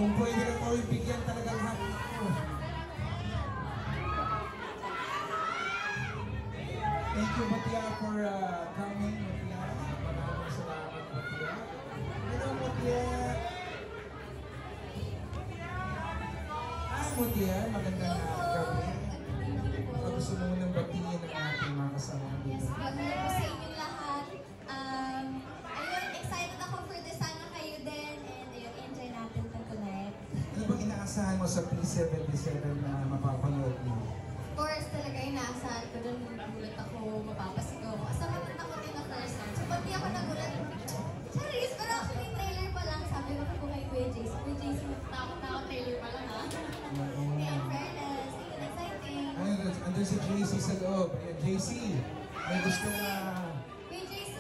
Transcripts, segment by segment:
Kung pwede na ko ibigyan talagang happy ko. Thank you, Matia, for coming, Matia. Maraming salamat, Matia. Hello, Matia. Hi, Matia. Magandang gabi. Gusto mo nang batiin ng ating mga kasama dito. Yes, magandang po sa inyong lahat. Ayun, excited ako for this. Sana kayo din. And ayun, enjoy natin ito tonight. Ano bang inaasahan mo sa P77 na mapapanood mo? Of course, talaga inaasahan ko doon. Nagulat ako, mapapasigaw ko. Asa matatakot din na first time. So, pag di ako nagulat, charis, pero actually trailer pa lang. Sabi ko po kay Kuya Jace. Kuya Jace, takot na ako trailer pa lang ha. Kaya in fairness, ayun, exciting. Ayun, andun si JC sa loob. Ayan, JC. May gusto na... Kuya JC,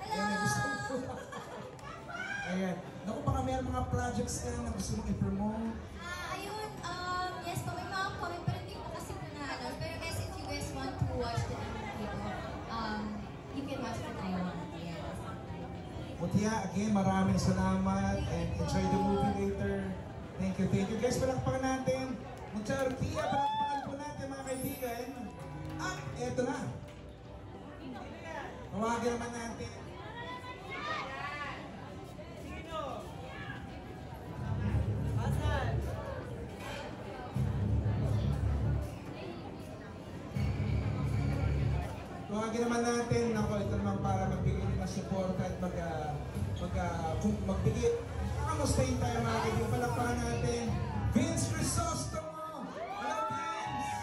hello! Ayan, may gusto Ayan. Naku, baka may mga projects ka na gusto mong i-promote. Ayun, yes po, may mga comment, pero hindi po kasi po na-announce. Pero guys, if you guys want to watch the movie po, you can watch the Taiwan. Yes. Mutia, again, maraming salamat and enjoy the movie later. Thank you, thank you. Guys, palakpakan natin. Mutia, Tia, palakpakan po natin mga kaibigan. At eto na. Tawagin naman natin. Tawagin naman natin, ako ito naman para magbigay ng support at magbigay. Kamustahin tayo mga kaibigan, palakpakan natin. Vince Crisostomo! Hello Vince!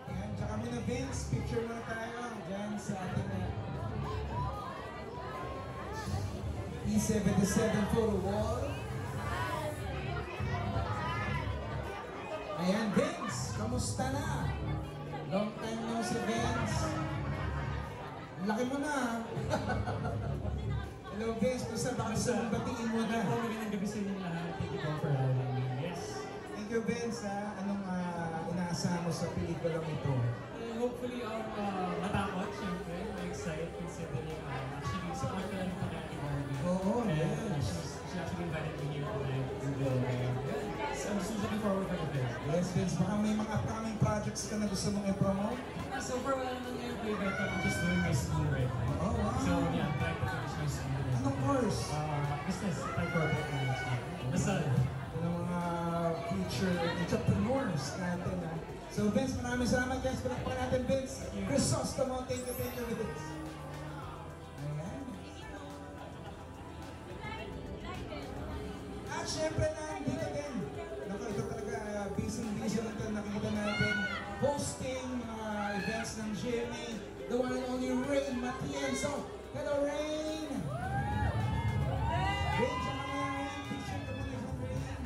Ayan, tsaka muna Vince, picture muna tayo dyan sa ating P77 photo wall. Ayan Vince, kamusta na? Long time no si Vince. Laki mo na. Hello Vince, gusto baka batiin mo na. Magandang gabi sa inyong lahat. Thank you for having me. Yes. Thank you Vince ha. Anong inaasahan mo sa pelikulang ito? Hopefully, matakot, syempre. Ma-excite considering actually, support ko lang ito kay Ate Barbie. Oo, And, yes. She actually invited me here tonight. So I'm just looking forward for the film. Yes Vince, baka may mga upcoming projects ka na gusto mong i-promote? So far, wala naman ngayon play but I'm just doing my school right now. Oh, wow. So yeah, I'm trying to finish my school. Anong course? Business, like corporate management. Basta, Ito ng mga future entrepreneurs natin ha. So Vince, maraming salamat guys. Palakpakan natin Vince. Crisostomo, thank you Vince. Ayan. At syempre nandito din. Naku, ito talaga busy lang ito. Nakikita natin hosting mga events ng GMA. The one and only Rain Matienzo. Hello Rain! Rain, tsaka nga Rain. Picture ka muna sa Rain.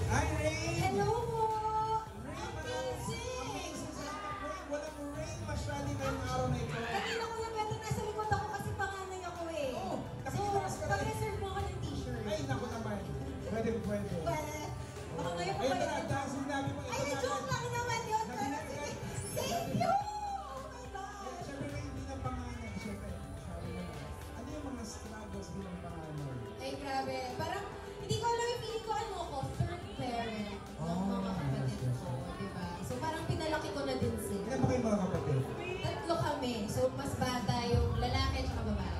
Hi Rain! Hello po! Rain, Amazing! walang rain masyali ngayong araw na ito. Kanina ko yung beto nasa likod ako kasi panganay ako eh. Oo, So, nakikitas ka rin. pag-reserve mo ako ng t-shirt. Ay, naku naman. Pwede. Well, baka ngayon pa Ayun ba na, dahil sinabi mo Ay, joke lang naman yun. Pero sige, thank you! Oh my God! Siyempre Rain, hindi ng pangalan. Siyempre, sabi mo na. Ano yung mga struggles bilang pangalan? Ay, grabe. Parang, hindi ko alam yung feeling ko ano ko, third parent ng mga kapatid ko, di ba? So, parang pinalaki ko na din sila. Ilan ba kayo mga kapatid? Tatlo kami. So, mas bata yung lalaki at saka babae.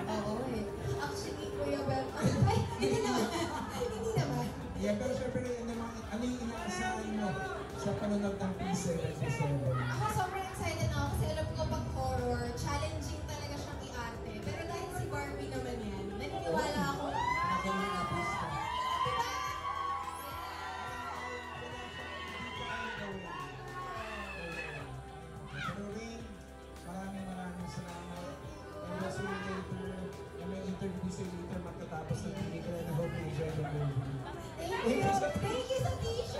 Oo eh. Actually, Kuya Bel, ay, hindi naman. Hindi naman. Yeah, pero siyempre, ano yung inaasahan mo sa panonood ng P77? Ako sobrang excited ako kasi alam ko pag horror, challenging talaga siyang i-arte. Pero dahil si Barbie naman yan, naniniwala ako. Magaling na basta. Diba? Pero Rain, maraming salamat. And also later, na may interview sa later magtatapos ng pelikula na hope na enjoy the movie. Thank you! Thank you sa t-shirt!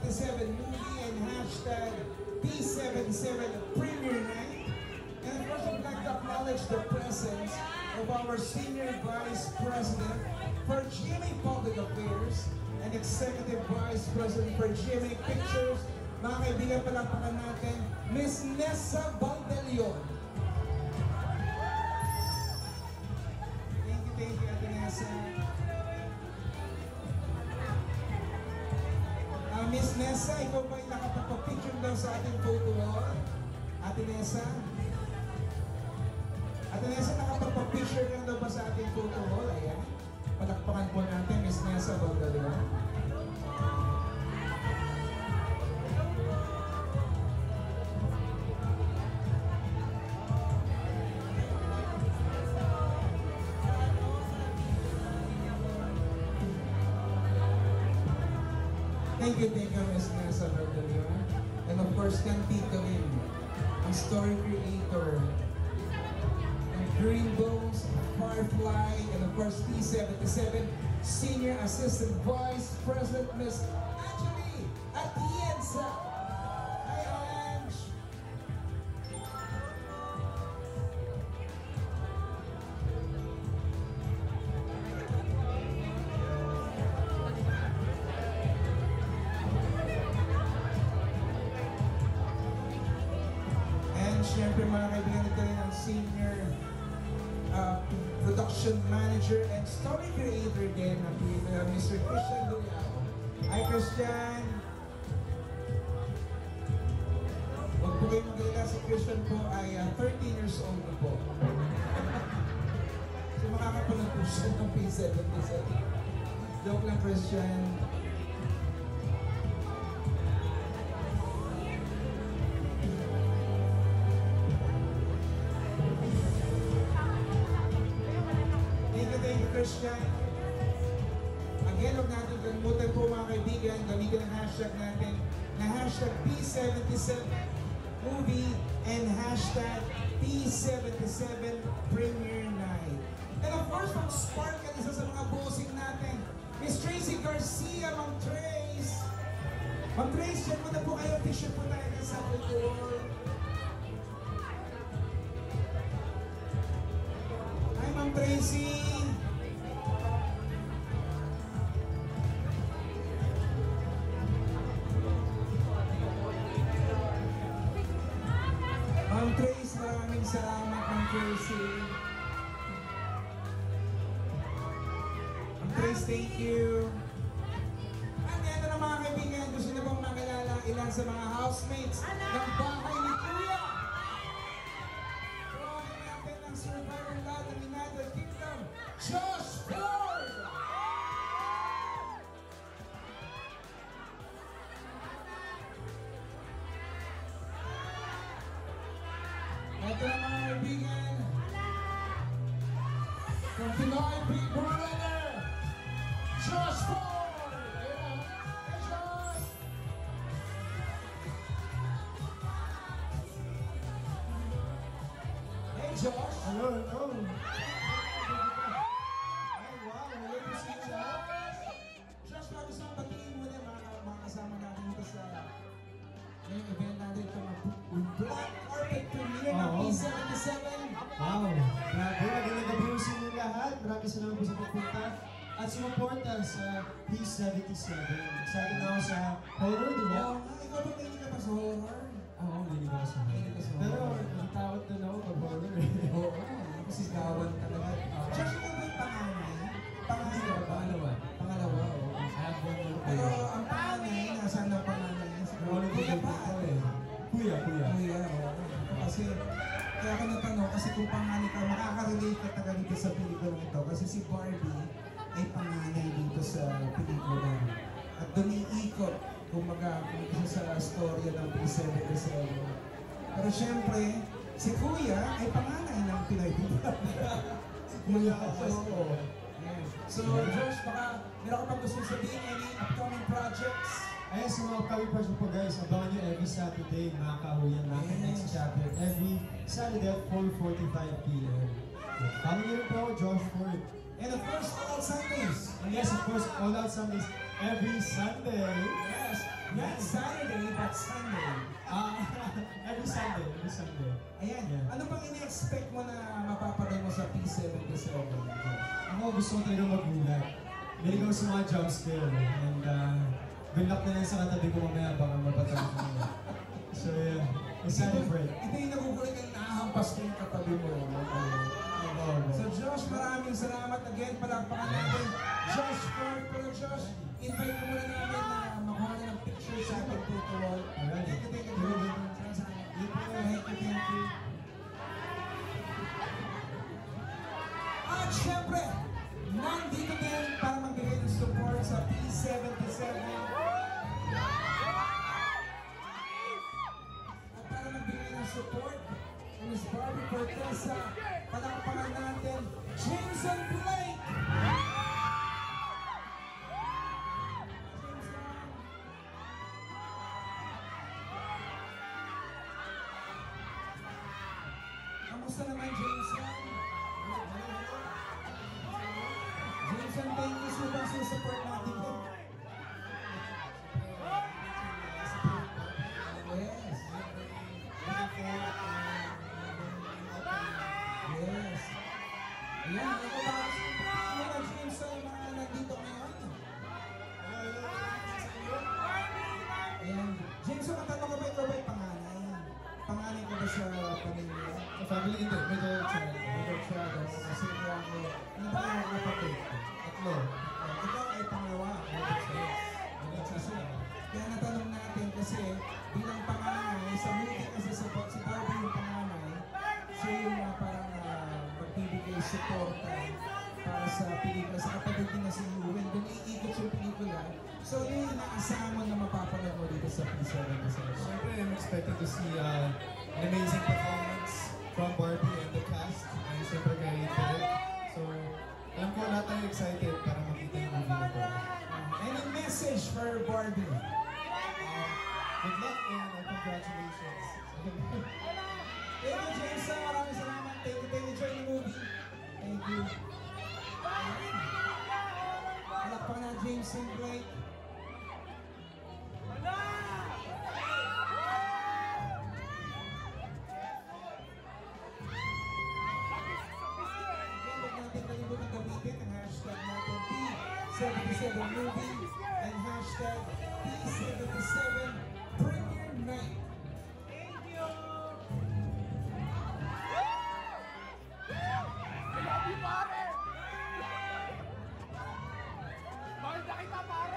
P77 movie and hashtag P77 Premiere Night. And of course, I would like to acknowledge the presence of our Senior Vice President for GMA Public Affairs and Executive Vice President for GMA Pictures. Mga kaibigan, palakpakan natin, Miss Nessa Baldelion. Thank you, Ate Nessa. Miss Nessa, ikaw ba'y nakapagpa-picture daw sa ating photo wall? Ate Nessa? Ate Nessa, nakapagpa-picture ka daw ba sa ating photo wall? Ayan. Palakpakan po natin, Miss Nessa Baldelion. Thank you, Miss Nessa Baldelion. And of course, Cantito Lim, ang story creator ng Green Bones, Firefly, and of course, P77 Senior Assistant Vice President, Miss Angelie Atienza. Hi, Ange! Siyempre mga kaibigan, ito rin ang Senior Production Manager and Story Creator din ng Mr. Christian Guriao. Hi Christian! Huwag po kayo mag-alala, si Christian po ay 13 years old na po. So makakapanood po siya ng P77. Joke lang Christian. Christian. Again, huwag natin kalimutan po mga kaibigan, gamitin ang hashtag natin na hashtag P77 movie and hashtag P77 Premiere Night. And of course, mag-spark ka isa sa mga bossing natin. Miss Tracy Garcia, Ma'am Trace. Ma'am Trace, yan muna po kayo. Picture po tayo sa photo. Hi, Ma'am Tracy. Ma'am Trace, maraming salamat, Ma'am Tracy. Ma'am Trace, thank you. At ito na mga kaibigan, gusto na bang makilala ilan sa mga housemates ng bahay ni Kuya? Tuwanin natin ang survivor lahat ng United Kingdom, Josh Ford! Ito na mga kaibigan, from Pinoy Big Brother, Josh Ford! Ayan, hey Josh! Hey Josh! Hello, hello! Ay, wow! Hello po si Josh! Josh, gusto kong batiin mo na mga kasama natin dito sa ngayong event natin ito Black Carpet Premiere ng P77. Wow! Grabe, magandang gabi po sa inyo lahat. Maraming salamat po sa pagpunta at sumuporta sa P77. Excited na ako sa horror, di ba? Oo nga, ikaw ba mahilig ka pa sa horror? Oo, hindi ba sa Mahilig ka sa Pero, horror. natawad na ako pag horror. Oo, kasi gawan talaga. Josh, ikaw ba yung panganay? Panganay ka ba? Pangalawa, oo. Pero ang panganay, nasaan ang panganay? Kuya pa. Kuya. Kuya, oo. Kasi, kaya ako natanong, kasi kung panganay ka, makaka-relate ka taga dito sa pelikula ito. Kasi si Barbie ay panganay dito sa pelikula. At doon iikot, kumaga, kung isa sa storya ng P77. Pero syempre, si Kuya ay panganay ng Pinoy Big Brother. Kuya, Oo. Yes. So, Josh, baka meron ka pang gusto sabihin, any upcoming projects? Ayan, sa mga upcoming project po guys, abangan nyo every Saturday, makakahuyan natin next chapter. Every Saturday at 4:45 p.m. Follow nyo rin po, Josh Ford. And of course, all Sundays. And yes, of course, All Out Sundays every Sunday. Yes. Not Saturday, but Sunday. Every Sunday, every Sunday. Ayan. Yeah. Ano bang ini-expect mo na mapapanood mo sa P77? Ako gusto ko talaga magulat. Hindi ko sa mga jump scare. And good luck na lang sa katabi ko mamaya baka mapatawag ko nila. So yeah, excited for it. Ito yung nagugulat yung nahahampas ko yung katabi mo. So Josh, maraming salamat. Again, palakpakan natin. Josh Ford. Pero Josh, invite ko muna namin na makuha na ng picture sa ating photo wall. Thank you, thank you, Josh. Thank you. At syempre, nandito din para magbigay ng support sa P77. At para magbigay ng support, Miss Barbie Cortesa, palakpakan natin, Jameson Blake! Kamusta naman, Jameson? Jameson, thank you so much sa support natin po. Yes. Yes. Ayan, ako ba? Mga Jameson, mga nandito ngayon. Ayan. Jameson, matanong ko ba ikaw ba yung panganay? Panganay ko ba sa pamilya? Sa family, hindi. Middle child. Middle child. Kasi kaya ako, ano ba yung kapatid? Tatlo. Ikaw ay pangalawa. Kaya natanong natin kasi bilang panganay, sa movie kasi si Barbie yung panganay, siya yung parang magbibigay suporta para sa pelikula, sa kapatid din na si Ewan. Doon iikot yung pelikula. So yun yung inaasahan mo na mapapanood mo dito sa P77. Siyempre, I'm expecting to see an amazing performance from Barbie and the cast. And siyempre kay Derek. So, alam ko lahat tayo excited para makita yung movie na to. Any message for Barbie? Good luck and congratulations. Thank you, Jameson. Maraming salamat. Thank you. Enjoy the movie. Thank you. Palakpakan na Jameson Blake. Huwag natin kalimutan gamitin ang hashtag natin P77movie and hashtag P77 Premiere Night.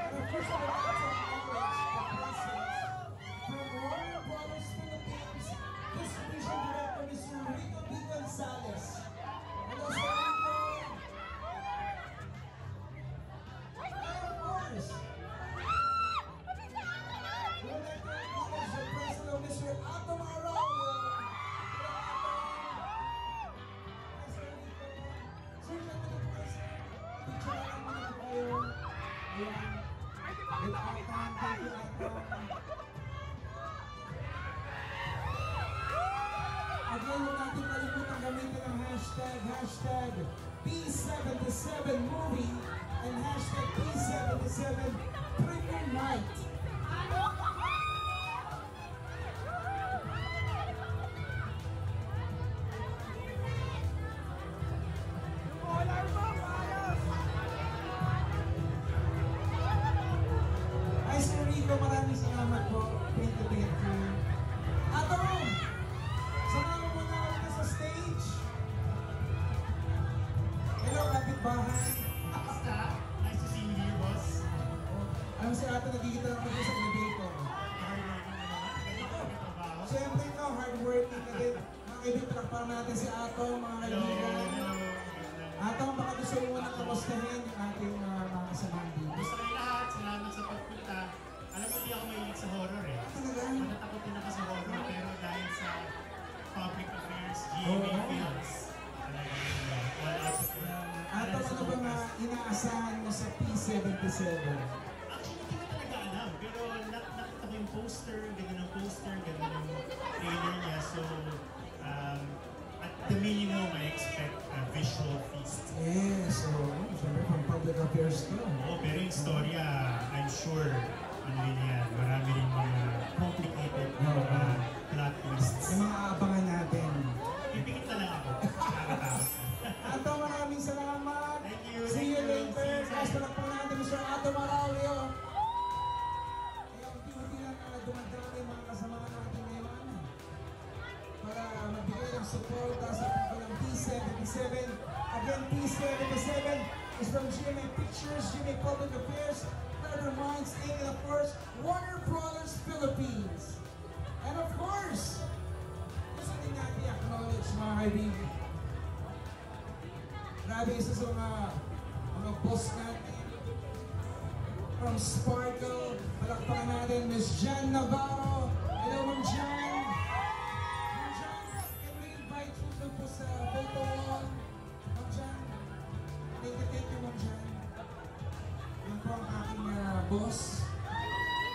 And first of all, I'd like to acknowledge the presence from Warner Brothers Philippines Distribution Director Mr. Rico B. Gonzalez. Hello, Sir Rico. And of course, we would like to acknowledge the presence of Mr. Atom Arroyo. Sir Rico. Sir, siya na po kayo, sir. Picture lang muna po kayo. Ayan. With Atom, thank you, Atom. Again, huwag natin kalimutan gamitin ang hashtag P77movie and hashtag P77 Premiere Night. Ay, Sir Rico, maraming salamat po. Thank you, thank you. Atom! Samahan mo muna ako sa stage. Hello, kapitbahay. Nice to see you here, boss. Alam si Ato, nagkikita lang ako sa elevator. Siyempre ikaw, hardworking ka din. Mga kaibigan, palakpakan natin si Ato, mga kaibigan. Ato, baka gusto mo muna kamustahin yung ating mga kasamahan dito. Gusto kayo lahat, salamat sa pagpunta. Alam mo, di ako mahilig sa horror eh. Talaga? Matatakot din ako sa horror, pero dahil sa public affairs, GMA Films, all out support. Ato, ano ba nga inaasahan mo sa P77? Actually, hindi ko talaga alam, pero nakita ko yung poster, ganda ng trailer niya, so at the minimum, I expect a visual feast. Yes, so, siyempre pang public affairs ko. Oo, pero yung storya, I'm sure, ano rin yan, marami P77 is from GMA Pictures, GMA Public Affairs, Clever Minds, Inc., and of course, Warner Brothers Philippines. And of course, gusto din natin i-acknowledge mga kaibigan. Grabe isa sa mga boss natin. From Sparkle, palakpakan natin, Ms. Jan Navarro. Hello, Ma'am Jan. Ma'am Jan, can we invite you to po sa photo wall? Ma'am Jan, thank you, Ma'am Jan. Yan po ang aking boss,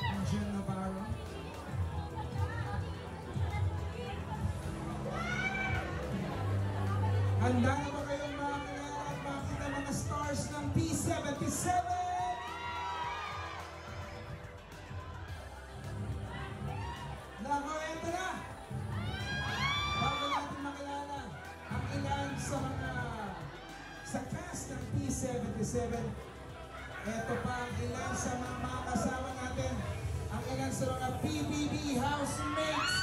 Ma'am Jan Navarro. Handa na ba kayong makakilala at makita mga stars ng P77? Nako, ito na! Bago natin makilala ang ilan sa cast ng P77, ito pa ang ilan sa mga kasama natin, ang ilan sa mga PBB housemates.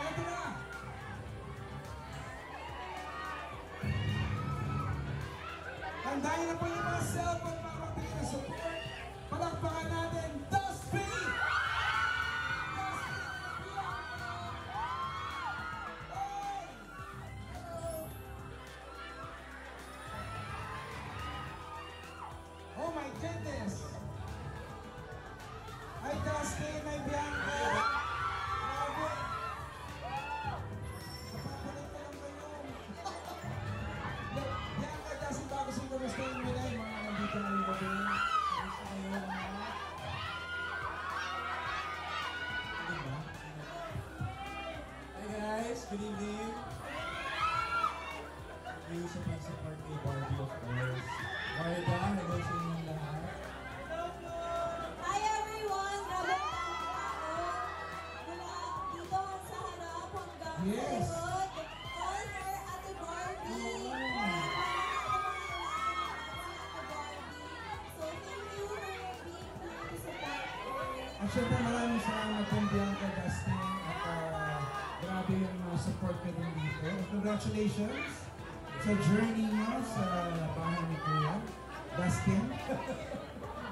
Ito na! Handayin na po yung mga cellphone para magbigay ng support. Palakpakan natin, Dusty! Oh my goodness! Hi Dustin, hi Bianca! Grabe! Napapalit ka lang ba yun? Bianca, Dustin, bago sa'yo kamustahin mo na yung mga nandito na yung gabi. Kamusta kayo mga? Diba? Hi guys, good evening. Thank you sa pag-support kay Barbie, of course. Marita, hello sa inyong lahat. Hi everyone! Grabe ang tao. Mula dito sa harap hanggang sa Yes. likod. All for Ate Barbie. So thank you for being here to support her. At syempre maraming salamat po Bianca, Dustin, at grabe yung support ko din dito. Congratulations sa journey nyo sa bahay ni Kuya, Dustin.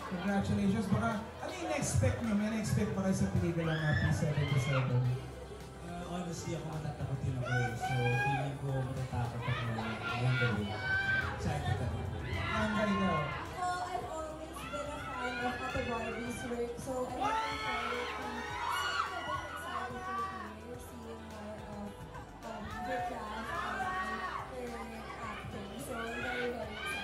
Congratulations. Baka, ano yung na-expect nyo? May na-expect ba kayo sa pelikula ng P77? Honestly, ako matatakotin ako eh. So, feeling ko matatakot ako along the way. Excited ako. Ang galing. So I've always been a fan of Ate Barbie's work. So I'm looking forward to seeing a different side of her career, seeing more of her craft and her acting. So I'm very, very excited.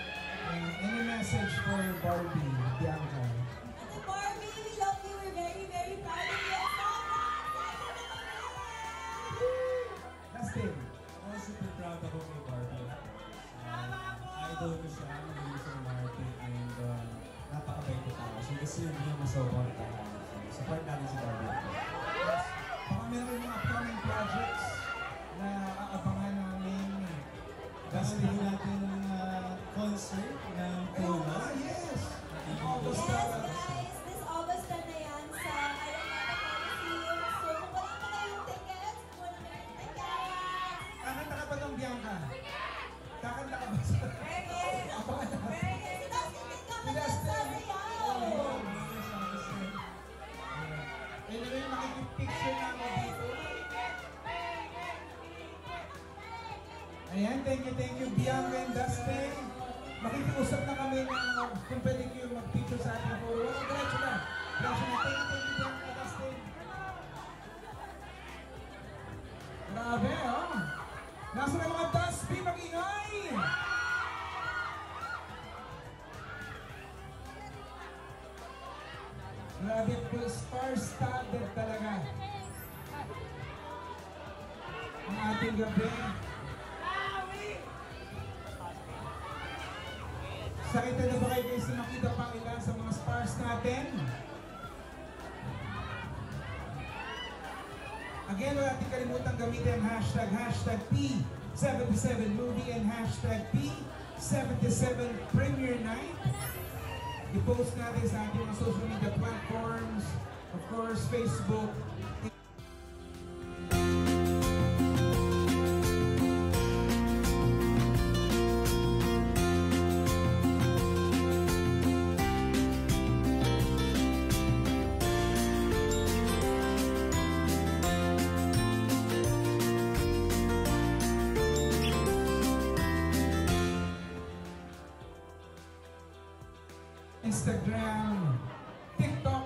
Any message for Barbie, Bianca? Ate Barbie, we love you. We're very, very proud of you. Dustin. Ako super proud ako kay Barbie, of course. Idol ko siya, magaling sa market, and napakabait ko tao. So, gusto yun yung masobang tao. So, support natin si Barbie. Baka meron mga upcoming projects na aabangan namin. Dustin natin ng concert ng Polo. Yes! Yes, August guys, this August na yan sa Araneta Coliseum. So, kung wala pa kayong tickets, wala na kayong tickets. Kakanta ka ba ng Bianca? Kakanta ka ba sa... Abangan natin. Si Dustin din Si kami Dustin. sasayaw. Anyway, makikipicture na ako dito. Ayan, thank you, Bianca and Dustin. Makikiusap na kami na kung pwede kayo mag-picture sa ating photo. Diretso na. Diretso na. Thank you, Bianca, Dustin. Grabe, oh. Nasa na mga Dustin, mag-ingay! Grabe po, star-studded talaga. Ang ating gabi. Sakita na ba kayo guys na makita pa ilan sa mga stars natin? Again, wala natin kalimutan gamitin ang hashtag P77movie and hashtag P77Premiere Night. I-post natin sa ating mga social media platforms, of course, Facebook, Instagram, TikTok,